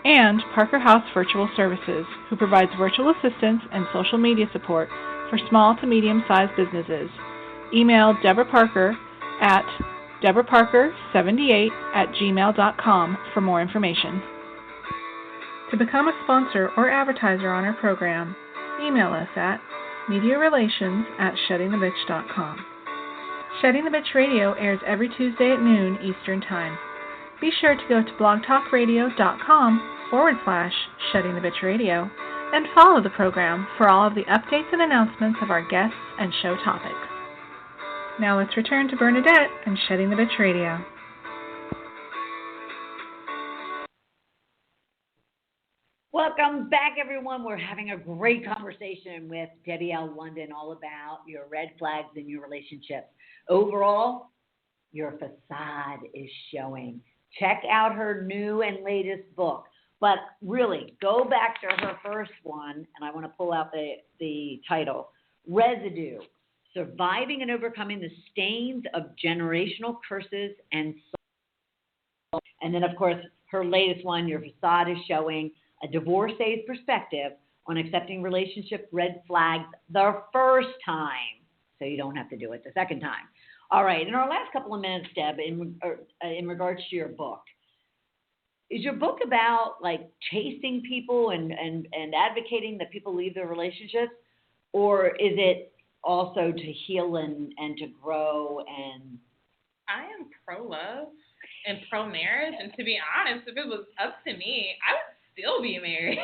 And Parker House Virtual Services, who provides virtual assistance and social media support for small to medium-sized businesses. Email Deborah Parker at deborahparker78@gmail.com for more information. To become a sponsor or advertiser on our program, email us at mediarelations@sheddingthebitch.com. Shedding the Bitch Radio airs every Tuesday at noon Eastern Time. Be sure to go to blogtalkradio.com/Shedding the Bitch Radio and follow the program for all of the updates and announcements of our guests and show topics. Now let's return to Bernadette and Shedding the Bitch Radio. Welcome back, everyone. We're having a great conversation with Debbie L. London all about your red flags in your relationships. Overall, your facade is showing. Check out her new and latest book. But really, go back to her first one, and I want to pull out the title, Residue, Surviving and Overcoming the Stains of Generational Curses and Soul. And then, of course, her latest one, Your Facade is Showing, a divorcee's perspective on accepting relationship red flags the first time, so you don't have to do it the second time. All right, in our last couple of minutes, Deb, in regards to your book, is your book about like chasing people and advocating that people leave their relationships, or is it also to heal and to grow? And I am pro-love and pro-marriage, and to be honest, if it was up to me, I would still be married.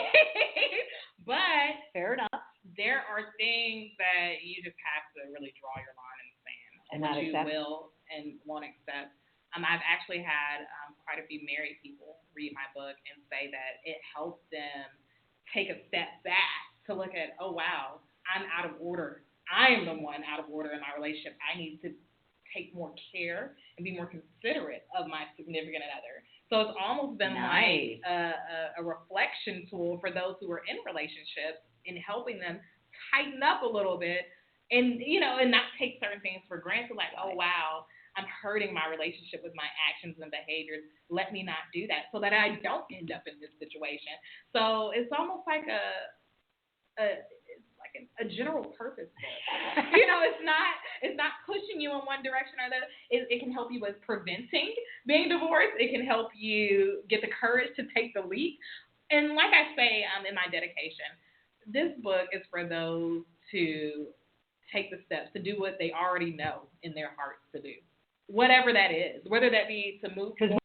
But fair enough. There are things that you just have to really draw your line in the sand And on not what you accept. will and won't accept. I've actually had quite a few married people read my book and say that it helps them take a step back to look at, oh, wow, I'm out of order. I am the one out of order in my relationship. I need to take more care and be more considerate of my significant other. So it's almost been Nice. like a reflection tool for those who are in relationships in helping them tighten up a little bit and, you know, and not take certain things for granted, like, oh, wow, I'm hurting my relationship with my actions and behaviors. Let me not do that so that I don't end up in this situation. So it's almost like a general purpose book. You know, it's not pushing you in one direction or the other. It can help you with preventing being divorced. It can help you get the courage to take the leap. And like I say in my dedication, this book is for those to take the steps to do what they already know in their hearts to do, whatever that is, whether that be to move forward.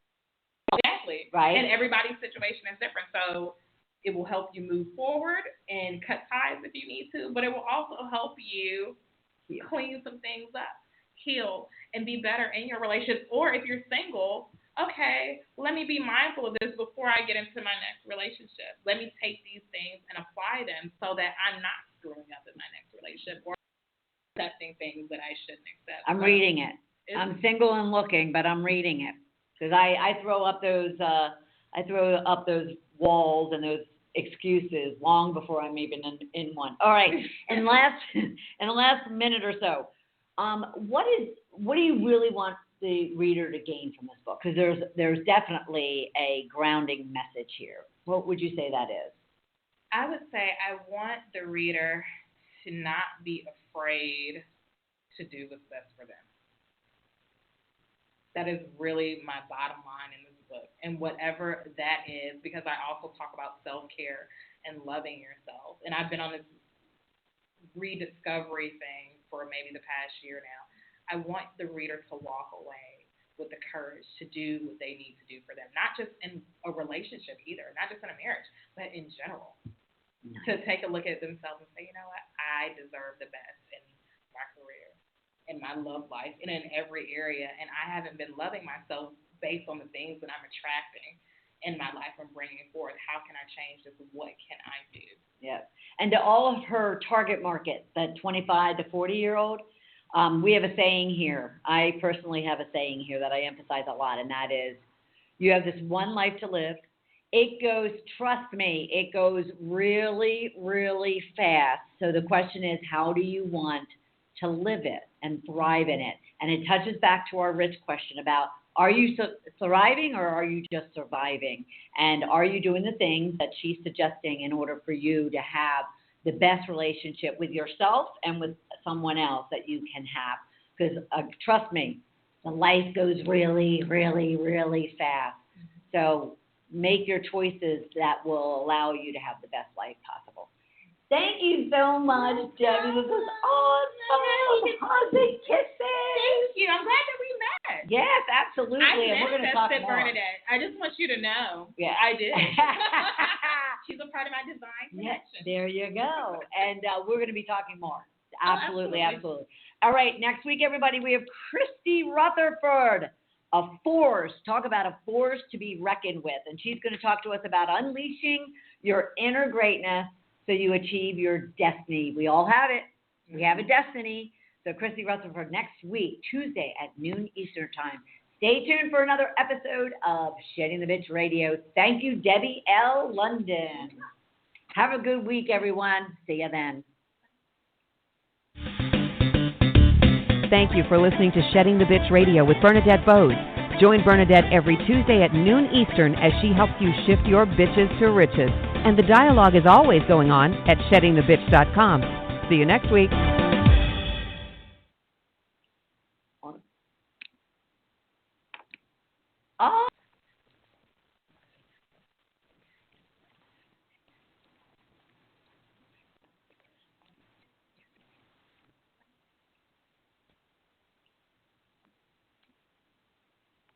Exactly. Right. And everybody's situation is different. So it will help you move forward and cut ties if you need to, but it will also help you clean some things up, heal and be better in your relationship. Or if you're single, okay, let me be mindful of this before I get into my next relationship. Let me take these things and apply them so that I'm not screwing up in my next relationship or accepting things that I shouldn't accept. I'm reading it. I'm single and looking, but I'm reading it because I throw up those walls and those excuses long before I'm even in one. All right, in the last minute or so, what do you really want the reader to gain from this book? Because there's definitely a grounding message here. What would you say that is? I would say I want the reader to not be afraid to do what's best for them. That is really my bottom line in this book, and whatever that is, because I also talk about self-care and loving yourself. And I've been on this rediscovery thing for maybe the past year now. I want the reader to walk away with the courage to do what they need to do for them, not just in a relationship either, not just in a marriage, but in general. Nice. To take a look at themselves and say, you know what, I deserve the best in my career, in my love life, and in every area, and I haven't been loving myself based on the things that I'm attracting in my life and bringing forward. How can I change this? What can I do? Yeah. And to all of her target market, the 25 to 40-year-old, we have a saying here. I personally have a saying here that I emphasize a lot, and that is, you have this one life to live. It goes, trust me, it goes really, really fast. So the question is, how do you want to live it and thrive in it? And it touches back to our Rich question about, are you thriving or are you just surviving? And are you doing the things that she's suggesting in order for you to have the best relationship with yourself and with someone else that you can have? Because trust me, the life goes really, really, really fast. So make your choices that will allow you to have the best life possible. Thank you so much, Debbie. This is awesome. Hugs and kisses. Thank you. I'm glad that we met. Yes, absolutely. And we're going to talk more. Bernadette. I just want you to know. Yeah. I did. She's a part of my design connection. Yes, there you go. And we're going to be talking more. Absolutely. All right, next week, everybody, we have Christy Rutherford, a force. Talk about a force to be reckoned with. And she's going to talk to us about unleashing your inner greatness so you achieve your destiny. We all have it. We have a destiny. So Christy Rutherford next week, Tuesday at noon Eastern Time. Stay tuned for another episode of Shedding the Bitch Radio. Thank you, Debbie L. London. Have a good week, everyone. See you then. Thank you for listening to Shedding the Bitch Radio with Bernadette Boas. Join Bernadette every Tuesday at noon Eastern as she helps you shift your bitches to riches. And the dialogue is always going on at sheddingthebitch.com. See you next week.